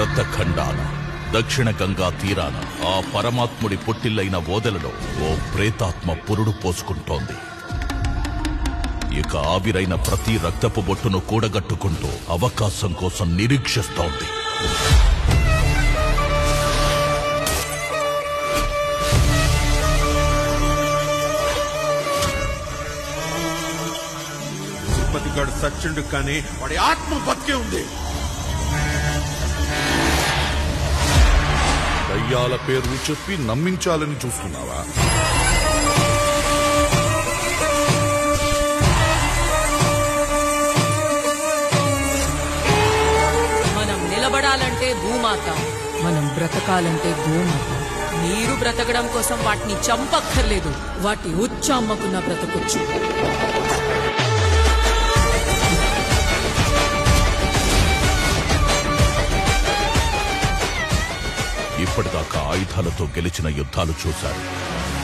భరతఖండాన దక్షిణ గంగా తీరాన ఆ పరమాత్ముడి పొట్టిల్లైన ఓదెలలో ఓ ప్రేతాత్మ పురుడు పోసుకుంటోంది. ఇక ఆవిరైన ప్రతి రక్తపు బొట్టును కూడగట్టుకుంటూ అవకాశం కోసం నిరీక్షిస్తోంది. తిరుపతిగాడు సచ్చుండు కానీ వాడి ఆత్మ బతికే ఉంది. దయ్యాల పేర్లు చెప్పి నమ్మించాలని చూస్తున్నావా? మనం నిలబడాలంటే భూమాత, మనం బ్రతకాలంటే గోమాత. మీరు బ్రతకడం కోసం వాటిని చంపక్కర్లేదు, వాటి ఉచ్చమ్మకున్న బ్రతకొచ్చు. ఇప్పటిదాకా ఆయుధాలతో గెలిచిన యుద్ధాలు చూశారు,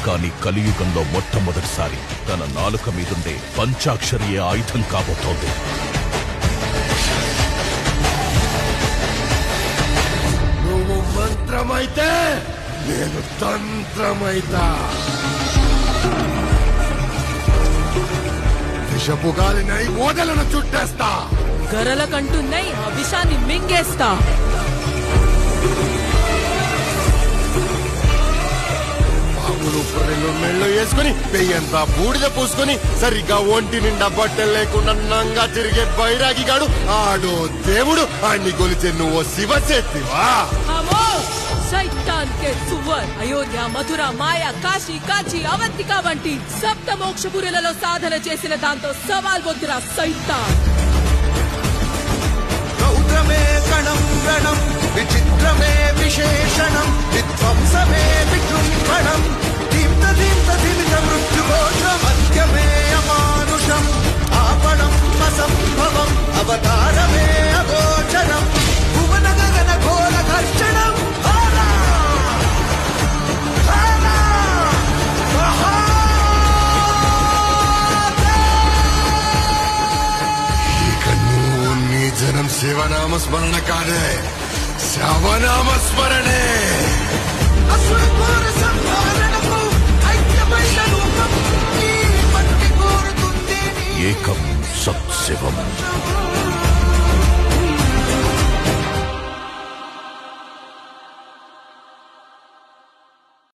కానీ కలియుగంలో మొట్టమొదటిసారి తన నాలుక మీదుండే పంచాక్షరియే ఆయుధం కాబోతోంది. నువ్వు మంత్రమైతే నేను తంత్రమైతా. విషపు గాలినై ఓదలను చుట్టేస్తా. గరల కంటున్నై ఆ విషాన్ని మింగేస్తా. మెళ్ళు వేసుకుని పెయ్యంతా బూడిద పూసుకుని సరిగ్గా ఒంటి నిండా బట్టలు లేకుండా నంగా తిరిగే బైరాగిగాడు ఆడో దేవుడు. ఆడిని గొలిచే నువ్వు శివశక్తివా? శైతాన్ కే సువర్. అయోధ్య, మధుర, మాయ, కాశీ, కాంచి, అవంతిక వంటి సప్త మోక్షపురులలో సాధన చేసిన దాంతో సవాల్ వద్దురా సైతాన్. రౌద్రమే కణం గణం, విచిత్రమే విశేషణం, విధ్వంసమే విజృంభణం, దీప్త దీప్త దిమిత మృత్యుఘోషం, మధ్యమే అమానుషం, ఆపణం అసంభవం, అవతారమే అగోచరం, భువన గగన ఘోర ఘర్షణం. ఇక నువ్వు నీ జనం శివనామ స్మరణ కాదే, శవనామ స్మరణే. ఏకం సత్శివం.